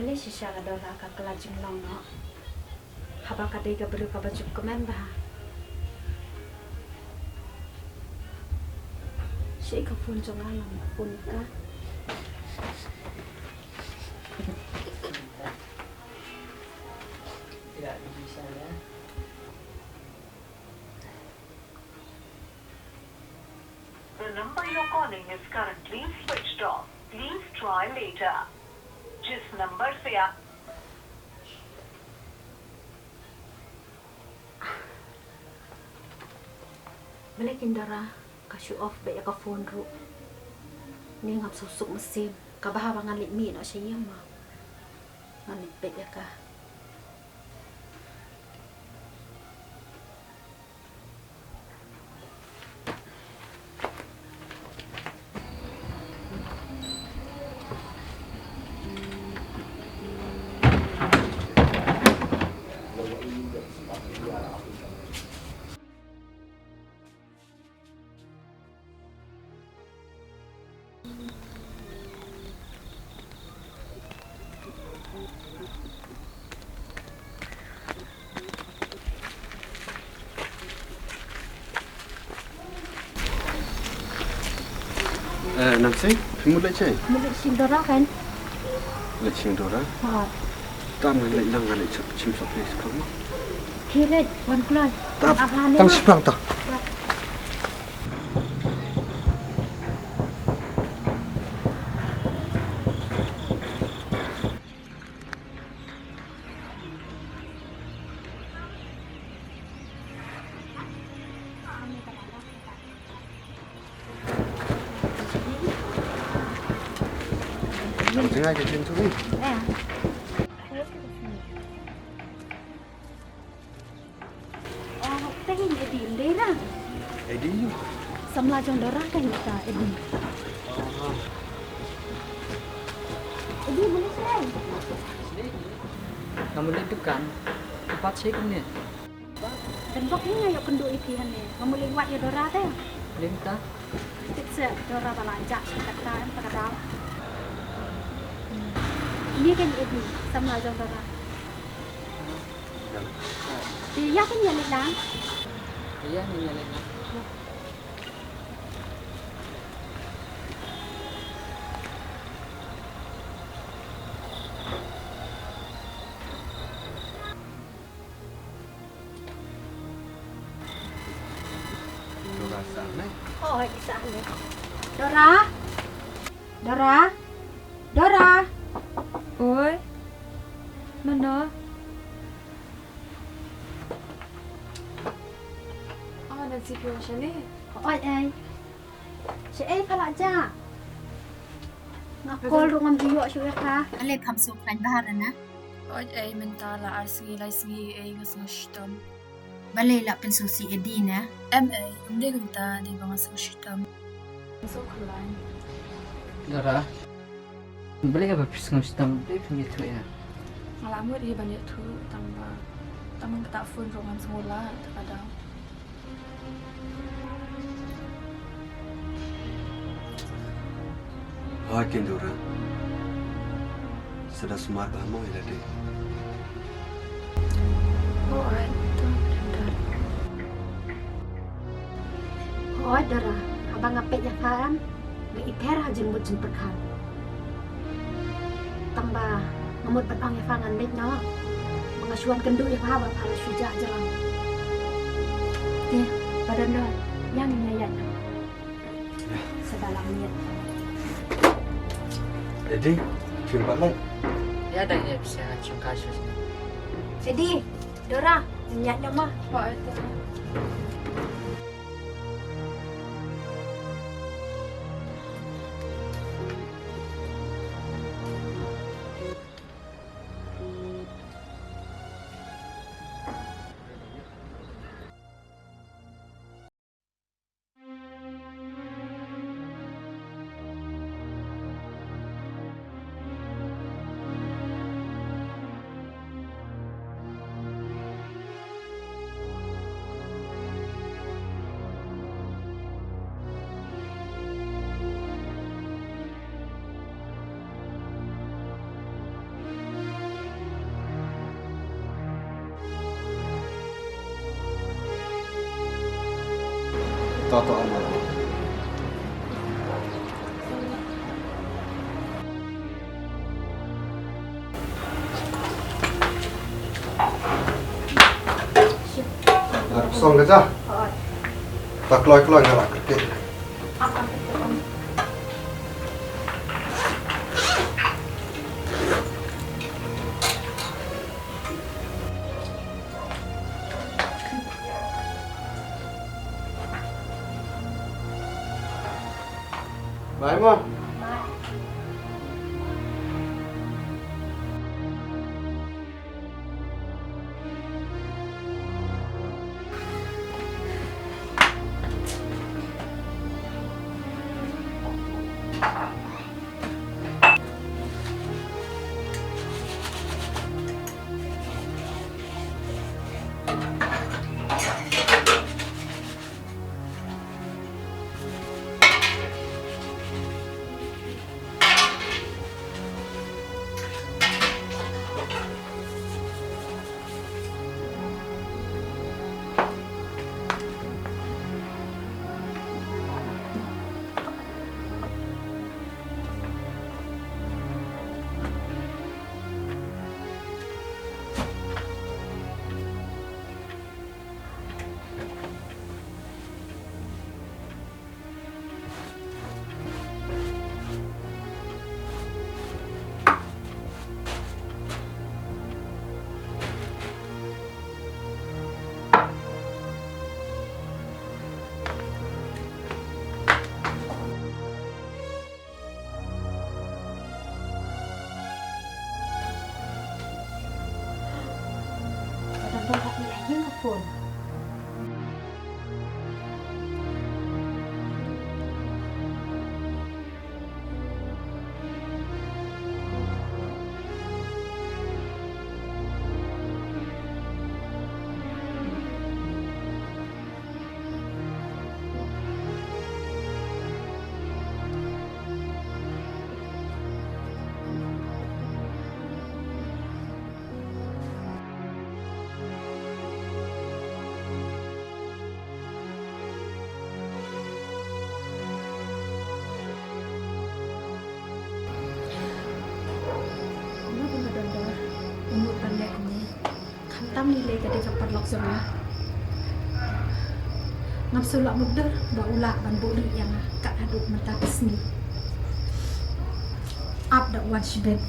Beli sisa dola ka kelajim long no. Haba kadai ka belu ka baju kemen bah. Si ka phone jong alam phone ka. Tidak bisa ya. The number you're calling is currently switched off. Please try later. जिस नंबर से आप Balikin dara ka show off ba ya ka phone ro. Ni ngap susuk mesin ka bahaba ngalik mi no siya ma. Ngalik ba ya ka. Nancy, mulai cai. Mulut sim dara kan. Lecing dora. Ha. Tam ngai lang ngai chim sok ni sekarang. Kiret wan kulai. Tam Ahlane. tam sepang tak. Jangan jadi tu ni. Eh. Oh, teh ni di lera. Edi. Samla jong dara kan kita Edi. Edi boleh saya. Kamu lihat dukan tempat saya ni. Dan bok ni ayo kendu ikihan ni. Kamu lewat ya dara teh. Linta. Tiksa dara balanja kata pada. Ini kan Edi samla jong dara. Dia kan ya lang. Iya ni nyalin. Dora sana. Oh, di sana. Dora. Dora. Dora. Oi, mana? Oh, Nancy ke macam ni? Oi, ai. Si ai pala aja. Ngakol ru ngam diyo syuya ka. Ale pham su klan bahar na. Oi, ay mentala arsi lai sgi ay ngasang shitam. Bale la pen su si Edi na. MA, umde gumta di bang ngasang shitam. So kulay. Dora. Beli apa pisang sistem beli punya tu ya. Malamut dia banyak tu tambah tamang ketak phone roman semula terkadang. Hakin Dora. Sudah smart banget ya tadi. Oh, ay, tu dan. Oi, Dora. Abang ngapet ya paham. Be ipera jembut jemput kan. Tambah ngamut petang ya fangan dek no. Mengasuhan kendu ya paham pala syuja jalan. Dia badan dah yang nyayat no. Sedalam niat. Edi, jumpa lagi. Ya dah ya bisa cium kasus. Edi, Dora, nyat dah mah. Oh, ay, tu. Toto amal. Xong cái ra. Tak loi ngalak kek. Baik, Mam. Badan dia aja ke phone. Tam nilai kada dapat laksana. Ngam sulak mudah baula ban boli yang kak aduk mentapis ni. Up the one shibet.